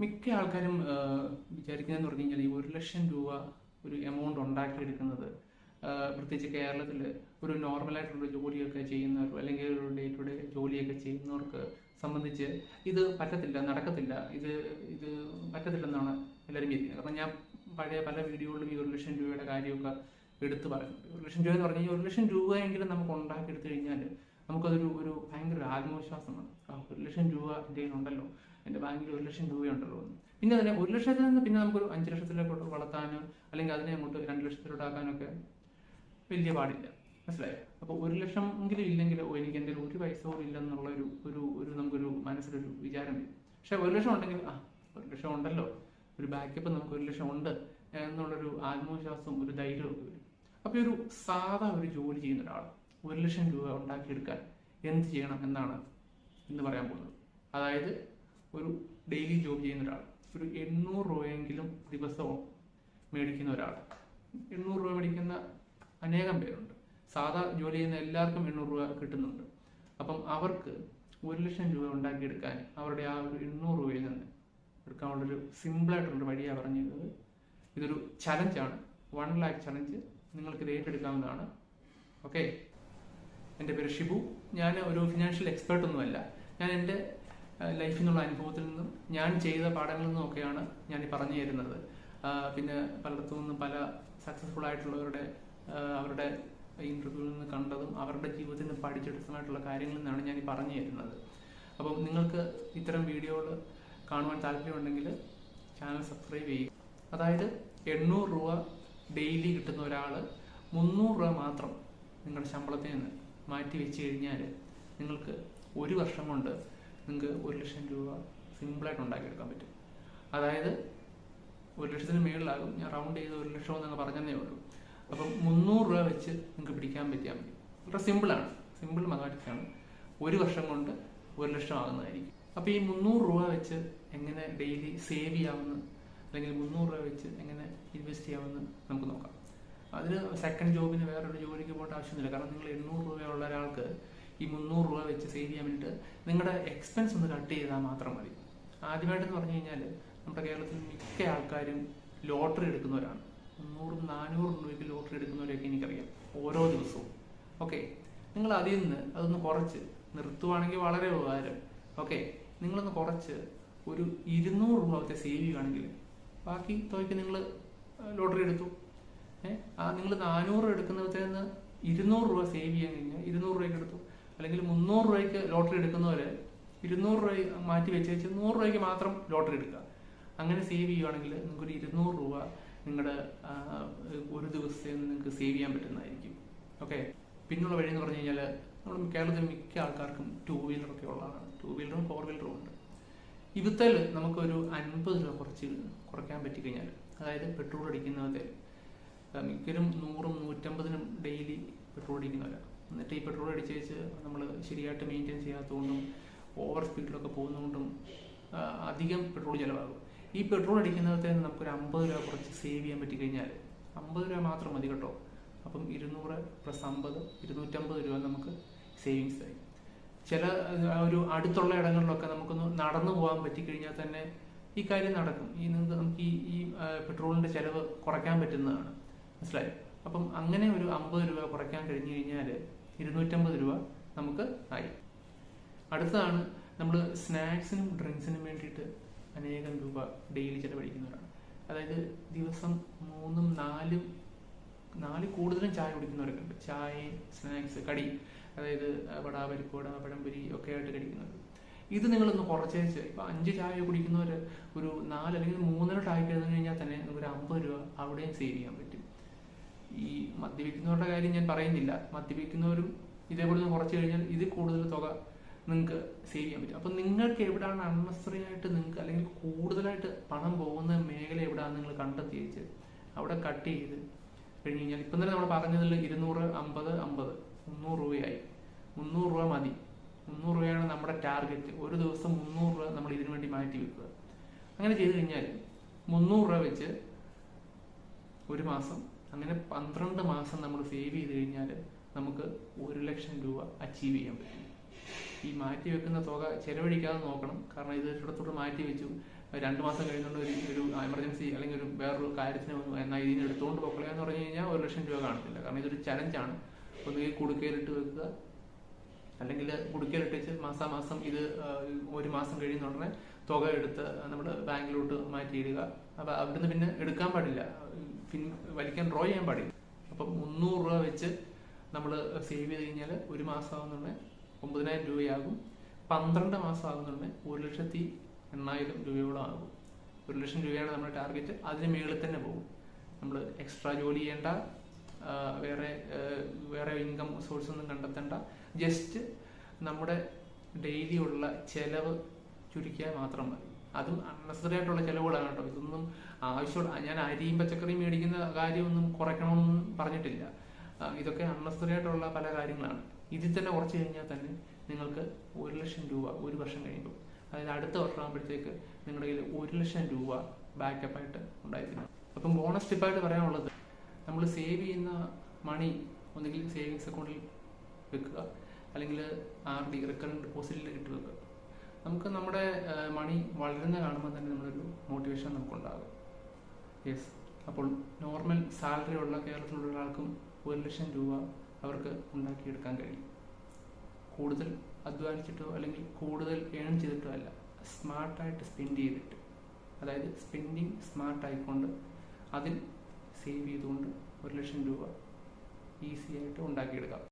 മിക്ക ആൾക്കാരും വിചാരിക്കുന്നതെന്ന് പറഞ്ഞു കഴിഞ്ഞാൽ ഈ 1,00,000 രൂപ ഒരു എമൗണ്ട് ഉണ്ടാക്കിയെടുക്കുന്നത് പ്രത്യേകിച്ച് കേരളത്തിൽ ഒരു നോർമലായിട്ടുള്ള ജോലിയൊക്കെ ചെയ്യുന്നവർ അല്ലെങ്കിൽ ഒരു ഡേ ടു ഡേ ജോലിയൊക്കെ ചെയ്യുന്നവർക്ക് സംബന്ധിച്ച് ഇത് പറ്റത്തില്ല, നടക്കത്തില്ല, ഇത് പറ്റത്തില്ലെന്നാണ് എല്ലാവരും വിചാരിക്കുന്നത്. കാരണം ഞാൻ പഴയ പല വീഡിയോകളിലും ഈ 1,00,000 രൂപയുടെ കാര്യമൊക്കെ എടുത്തു പറയുന്നുണ്ട്. 1,00,000 രൂപ എന്ന് പറഞ്ഞു കഴിഞ്ഞാൽ 1,00,000 രൂപയെങ്കിലും നമുക്ക് ഉണ്ടാക്കിയെടുത്തു കഴിഞ്ഞാൽ നമുക്കതൊരു ഭയങ്കര ഒരു ആത്മവിശ്വാസമാണ്. 1,00,000 രൂപ എൻ്റെ കയ്യിലുണ്ടല്ലോ, എൻ്റെ ബാങ്കിൽ 1,00,000 രൂപയുണ്ടല്ലോ എന്ന്. പിന്നെ അതിനെ 1,00,000-ൽ നിന്ന് പിന്നെ നമുക്കൊരു 5,00,000-ത്തിലേക്ക് വളർത്താനോ അല്ലെങ്കിൽ അതിനെ അങ്ങോട്ട് 2,00,000-ത്തിലോട്ടാക്കാനൊക്കെ വലിയ പാടില്ല. മനസ്സിലായോ? അപ്പോൾ 1,00,000 എങ്കിലും ഇല്ലെങ്കിൽ എനിക്ക് എൻ്റെ ഒരു പൈസ പോലും ഇല്ലെന്നുള്ള ഒരു നമുക്കൊരു മനസ്സിലൊരു വിചാരം വരും. പക്ഷെ 1,00,000 ഉണ്ടെങ്കിൽ 1,00,000 ഉണ്ടല്ലോ, ഒരു ബാക്കപ്പ് നമുക്ക് 1,00,000 ഉണ്ട് എന്നുള്ളൊരു ആത്മവിശ്വാസവും ഒരു ധൈര്യവും ഒക്കെ വരും. അപ്പോൾ ഒരു സാധാ ഒരു ജോലി ചെയ്യുന്ന ഒരാൾ 1,00,000 രൂപ ഉണ്ടാക്കിയെടുക്കാൻ എന്ത് ചെയ്യണം എന്നാണ് ഇന്ന് പറയാൻ പോകുന്നത്. അതായത് ഒരു ഡെയിലി ജോബ് ചെയ്യുന്ന ഒരാൾ, ഒരു 800 രൂപയെങ്കിലും ദിവസവും മേടിക്കുന്ന ഒരാൾ. 800 രൂപ മേടിക്കുന്ന അനേകം പേരുണ്ട്. സാധാ ജോലി ചെയ്യുന്ന എല്ലാവർക്കും 800 രൂപ കിട്ടുന്നുണ്ട്. അപ്പം അവർക്ക് 1,00,000 രൂപ ഉണ്ടാക്കിയെടുക്കാൻ അവരുടെ ആ ഒരു 800 രൂപയിൽ നിന്ന് എടുക്കാനുള്ളൊരു സിമ്പിളായിട്ടുള്ളൊരു വഴിയാണ് പറഞ്ഞിരുന്നത്. ഇതൊരു ചലഞ്ചാണ്, 1 lakh ചലഞ്ച്. നിങ്ങൾക്ക് ഏറ്റെടുക്കാവുന്നതാണ്. ഓക്കെ, എൻ്റെ പേര് ഷിബു. ഞാൻ ഒരു ഫിനാൻഷ്യൽ എക്സ്പേർട്ട് ഒന്നുമല്ല. ഞാൻ എൻ്റെ ലൈഫിൽ നിന്നുള്ള അനുഭവത്തിൽ നിന്നും ഞാൻ ചെയ്ത പാഠങ്ങളിൽ നിന്നൊക്കെയാണ് ഞാൻ ഈ പറഞ്ഞു തരുന്നത്. പിന്നെ പലയിടത്തു നിന്നും പല സക്സസ്ഫുൾ ആയിട്ടുള്ളവരുടെ അവരുടെ ഇൻ്റർവ്യൂവിൽ നിന്ന് കണ്ടതും അവരുടെ ജീവിതത്തിൽ നിന്ന് പഠിച്ചെടുത്തതുമായിട്ടുള്ള കാര്യങ്ങളിൽ നിന്നാണ് ഞാൻ ഈ പറഞ്ഞു തരുന്നത്. അപ്പം നിങ്ങൾക്ക് ഇത്തരം വീഡിയോകൾ കാണുവാൻ താല്പര്യമുണ്ടെങ്കിൽ ചാനൽ സബ്സ്ക്രൈബ് ചെയ്യുക. അതായത് 800 രൂപ ഡെയിലി കിട്ടുന്ന ഒരാൾ 300 രൂപ മാത്രം നിങ്ങളുടെ ശമ്പളത്തിൽ നിന്ന് മാറ്റി വെച്ച് കഴിഞ്ഞാൽ നിങ്ങൾക്ക് ഒരു വർഷം കൊണ്ട് നിങ്ങൾക്ക് 1,00,000 രൂപ സിമ്പിളായിട്ട് ഉണ്ടാക്കിയെടുക്കാൻ പറ്റും. അതായത് 1,00,000-ന് മേളിലാകും. ഞാൻ റൗണ്ട് ചെയ്ത് 1,00,000 എന്നങ്ങ് പറഞ്ഞതേ ഉള്ളൂ. അപ്പം 300 രൂപ വെച്ച് നിങ്ങൾക്ക് പിടിക്കാൻ പറ്റിയാൽ മതി. വളരെ സിമ്പിളാണ്, സിമ്പിൾ മാത്തമാറ്റിക്സ് ആണ്. ഒരു വർഷം കൊണ്ട് 1,00,000 ആകുന്നതായിരിക്കും. അപ്പോൾ ഈ 300 രൂപ വെച്ച് എങ്ങനെ ഡെയിലി സേവ് ചെയ്യാമെന്ന്, അല്ലെങ്കിൽ 300 രൂപ വെച്ച് എങ്ങനെ ഇൻവെസ്റ്റ് ചെയ്യാമെന്ന് നമുക്ക് നോക്കാം. അതിന് സെക്കൻഡ് ജോബിന് വേറൊരു ജോലിക്ക് പോകേണ്ട ആവശ്യമൊന്നുമില്ല. കാരണം നിങ്ങൾ 800 രൂപയുള്ള ഒരാൾക്ക് ഈ 300 രൂപ വെച്ച് സേവ് ചെയ്യാൻ വേണ്ടിയിട്ട് നിങ്ങളുടെ എക്സ്പെൻസ് ഒന്ന് കട്ട് ചെയ്താൽ മാത്രം മതി. ആദ്യമായിട്ടെന്ന് പറഞ്ഞു കഴിഞ്ഞാൽ നമ്മുടെ കേരളത്തിൽ മിക്ക ആൾക്കാരും ലോട്ടറി എടുക്കുന്നവരാണ്. 300-400 രൂപയ്ക്ക് ലോട്ടറി എടുക്കുന്നവരെയൊക്കെ എനിക്കറിയാം ഓരോ ദിവസവും. ഓക്കെ, നിങ്ങൾ അതിൽ നിന്ന് അതൊന്ന് കുറച്ച് നിർത്തുവാണെങ്കിൽ വളരെ ഉപകാരം. ഓക്കെ, നിങ്ങളൊന്ന് കുറച്ച് ഒരു 200 രൂപത്തെ സേവ് ചെയ്യുകയാണെങ്കിൽ ബാക്കി തുകയ്ക്ക് നിങ്ങൾ ലോട്ടറി എടുത്തു. നിങ്ങൾ 400 എടുക്കുന്നതിൽ നിന്ന് 200 രൂപ സേവ് ചെയ്യാൻ കഴിഞ്ഞാൽ 200 രൂപയ്ക്ക് എടുത്തു. അല്ലെങ്കിൽ 300 രൂപയ്ക്ക് ലോട്ടറി എടുക്കുന്നവര് 200 രൂപ മാറ്റി വെച്ച് 100 രൂപയ്ക്ക് മാത്രം ലോട്ടറി എടുക്കുക. അങ്ങനെ സേവ് ചെയ്യുകയാണെങ്കിൽ നിങ്ങൾക്കൊരു 200 രൂപ നിങ്ങളുടെ ഒരു ദിവസത്തെ നിങ്ങൾക്ക് സേവ് ചെയ്യാൻ പറ്റുന്നതായിരിക്കും. ഓക്കെ, പിന്നുള്ള വഴി എന്ന് പറഞ്ഞു കഴിഞ്ഞാൽ നമ്മൾ കേരളത്തിൽ മിക്ക ആൾക്കാർക്കും 2 വീലറൊക്കെ ഉള്ളതാണ്. 2 വീലറും 4 വീലറും ഉണ്ട്. ഇവിടുത്തെ നമുക്കൊരു 50 രൂപ കുറയ്ക്കാൻ പറ്റിക്കഴിഞ്ഞാൽ, അതായത് പെട്രോൾ അടിക്കുന്നതിൽ മിക്കരും 100-ഉം 150-നും ഡെയിലി പെട്രോൾ അടിക്കുന്നവരാണ്. എന്നിട്ട് ഈ പെട്രോൾ അടിച്ച് വെച്ച് നമ്മൾ ശരിയായിട്ട് മെയിൻറ്റെയിൻ ചെയ്യാത്തതുകൊണ്ടും ഓവർ സ്പീഡിലൊക്കെ പോകുന്നതുകൊണ്ടും അധികം പെട്രോൾ ചിലവാകും. ഈ പെട്രോൾ അടിക്കുന്നതിൽ നമുക്കൊരു 50 രൂപ കുറച്ച് സേവ് ചെയ്യാൻ പറ്റിക്കഴിഞ്ഞാൽ 50 രൂപ മാത്രം മതി കേട്ടോ. അപ്പം 200 + 50 250 രൂപ നമുക്ക് സേവിങ്സ് ആയി. ചില ഒരു അടുത്തുള്ള ഇടങ്ങളിലൊക്കെ നമുക്കൊന്ന് നടന്നു പോകാൻ പറ്റിക്കഴിഞ്ഞാൽ തന്നെ ഈ കാര്യം നടക്കും. നമുക്ക് ഈ പെട്രോളിൻ്റെ ചിലവ് കുറയ്ക്കാൻ പറ്റുന്നതാണ്. മനസ്സിലായോ? അപ്പം അങ്ങനെ ഒരു 50 രൂപ കുറയ്ക്കാൻ കഴിഞ്ഞു കഴിഞ്ഞാൽ 250 രൂപ നമുക്ക് ആയി. അടുത്തതാണ് നമ്മൾ സ്നാക്സിനും ഡ്രിങ്ക്സിനും വേണ്ടിയിട്ട് അനേകം രൂപ ഡെയിലി ചിലവഴിക്കുന്നവരാണ്. അതായത് ദിവസം 3-ഉം 4 കൂടുതലും ചായ കുടിക്കുന്നവരൊക്കെ ഉണ്ട്. ചായയും സ്നാക്സ് കടി, അതായത് വട, പരിപ്പുവട, പഴംപൊരി ഒക്കെ ആയിട്ട് കഴിക്കുന്നത്. ഇത് നിങ്ങളൊന്ന് കുറച്ചേച്ച് ഇപ്പം 5 ചായ കുടിക്കുന്നവർ ഒരു 4 അല്ലെങ്കിൽ 3 ചായ കഴിഞ്ഞു കഴിഞ്ഞാൽ തന്നെ ഒരു 50 രൂപ അവിടെയും സേവ് ചെയ്യാൻ പറ്റും. ഈ മദ്യപിക്കുന്നവരുടെ കാര്യം ഞാൻ പറയുന്നില്ല. മദ്യപിക്കുന്നവരും ഇതേപോലെ കുറച്ച് കഴിഞ്ഞാൽ ഇതിൽ കൂടുതൽ തുക നിങ്ങൾക്ക് സേവ് ചെയ്യാൻ പറ്റും. അപ്പം നിങ്ങൾക്ക് എവിടെയാണ് അൺനെസറി ആയിട്ട് നിങ്ങൾക്ക് അല്ലെങ്കിൽ കൂടുതലായിട്ട് പണം പോകുന്ന മേഖല എവിടെയാണെന്ന് നിങ്ങൾ കണ്ടെത്തി വെച്ച് അവിടെ കട്ട് ചെയ്ത് കഴിഞ്ഞ് കഴിഞ്ഞാൽ, ഇപ്പം തന്നെ നമ്മൾ പറഞ്ഞതിൽ 200, 50, 50 300 രൂപയായി. 300 രൂപ മതി. 300 രൂപയാണ് നമ്മുടെ ടാർഗറ്റ്. ഒരു ദിവസം 300 രൂപ നമ്മൾ ഇതിനു വേണ്ടി മാറ്റി വെക്കുക. അങ്ങനെ ചെയ്ത് കഴിഞ്ഞാൽ 300 രൂപ വെച്ച് ഒരു മാസം, അങ്ങനെ 12 മാസം നമ്മൾ സേവ് ചെയ്ത് കഴിഞ്ഞാൽ നമുക്ക് 1,00,000 രൂപ അച്ചീവ് ചെയ്യാൻ പറ്റും. ഈ മാറ്റി വെക്കുന്ന തുക ചെലവഴിക്കാതെ നോക്കണം. കാരണം ഇത് ഇടത്തോട്ട് മാറ്റി വെച്ചു 2 മാസം കഴിയുന്നുണ്ട് ഒരു എമർജൻസി അല്ലെങ്കിൽ ഒരു വേറൊരു കാര്യത്തിന് എന്നാൽ ഇതിന് എടുത്തുകൊണ്ട് പോക്കളെ എന്ന് പറഞ്ഞു കഴിഞ്ഞാൽ 1 ലക്ഷം രൂപ കാണത്തില്ല. കാരണം ഇതൊരു ചലഞ്ചാണ്. ഒന്നുകിൽ കുടുക്കയിലിട്ട് വെക്കുക, അല്ലെങ്കിൽ കുടുക്കയിലിട്ട് വെച്ച് മാസാമാസം ഇത് 1 മാസം കഴിയുന്ന ഉടനെ തുക എടുത്ത് നമ്മുടെ ബാങ്കിലോട്ട് മാറ്റിയിടുക. അപ്പം അവിടുന്ന് പിന്നെ എടുക്കാൻ പാടില്ല, വലിക്കാൻ ഡ്രോ ചെയ്യാൻ പാടില്ല. അപ്പം 300 രൂപ വെച്ച് നമ്മൾ സേവ് ചെയ്ത് കഴിഞ്ഞാൽ 1 മാസം ആകുന്നുണ്ടെങ്കിൽ 9,000 രൂപയാകും. 12 മാസം ആകുന്നുണ്ടെങ്കിൽ 1,80,000 രൂപയോളം ആകും. 1 ലക്ഷം രൂപയാണ് നമ്മുടെ ടാർഗറ്റ്. അതിന് മുകളിൽ തന്നെ പോകും. നമ്മൾ എക്സ്ട്രാ ജോലി ചെയ്യേണ്ട, വേറെ ഇൻകം സോഴ്സ് ഒന്നും കണ്ടെത്തേണ്ട. ജസ്റ്റ് നമ്മുടെ ഡെയിലി ഉള്ള ചെലവ് ചുരുക്കിയാൽ മാത്രം മതി. അതും അൺനെസറി ആയിട്ടുള്ള ചെലവുകളാണ് കേട്ടോ. ഇതൊന്നും ആവശ്യമുള്ള, ഞാൻ അരിയും പച്ചക്കറിയും മേടിക്കുന്ന കാര്യമൊന്നും കുറയ്ക്കണമെന്നും പറഞ്ഞിട്ടില്ല. ഇതൊക്കെ അൺനെസറി ആയിട്ടുള്ള പല കാര്യങ്ങളാണ്. ഇതിൽ തന്നെ കുറച്ച് കഴിഞ്ഞാൽ തന്നെ നിങ്ങൾക്ക് 1 ലക്ഷം രൂപ 1 വർഷം കഴിയുമ്പോൾ, അതായത് അടുത്ത വർഷം ആകുമ്പോഴത്തേക്ക് നിങ്ങളുടെ കയ്യിൽ 1 ലക്ഷം രൂപ ബാക്കപ്പായിട്ട് ഉണ്ടായിരിക്കണം. അപ്പം ബോണസ് ടിപ്പായിട്ട് പറയാനുള്ളത്, നമ്മൾ സേവ് ചെയ്യുന്ന മണി ഒന്നുകിൽ സേവിങ്സ് അക്കൗണ്ടിൽ വെക്കുക, അല്ലെങ്കിൽ RD റിക്കറന്റ് ഡെപ്പോസിറ്റിൽ ഇട്ട് വെക്കുക. നമുക്ക് നമ്മുടെ മണി വളരുന്ന കാണുമ്പോൾ തന്നെ നമ്മളൊരു മോട്ടിവേഷൻ നമുക്കുണ്ടാകും. യെസ്, അപ്പോൾ നോർമൽ സാലറി ഉള്ള കേരളത്തിലുള്ള ഒരാൾക്കും 1 ലക്ഷം രൂപ അവർക്ക് ഉണ്ടാക്കിയെടുക്കാൻ കഴിയും. കൂടുതൽ അധ്വാനിച്ചിട്ടോ അല്ലെങ്കിൽ കൂടുതൽ ഏൺ ചെയ്തിട്ടോ അല്ല, സ്മാർട്ടായിട്ട് സ്പെൻഡ് ചെയ്തിട്ട്, അതായത് സ്പെൻഡിങ് സ്മാർട്ടായിക്കൊണ്ട് അതിൽ സേവ് ചെയ്തുകൊണ്ട് 1 ലക്ഷം രൂപ ഈസി ആയിട്ട് ഉണ്ടാക്കിയെടുക്കാം.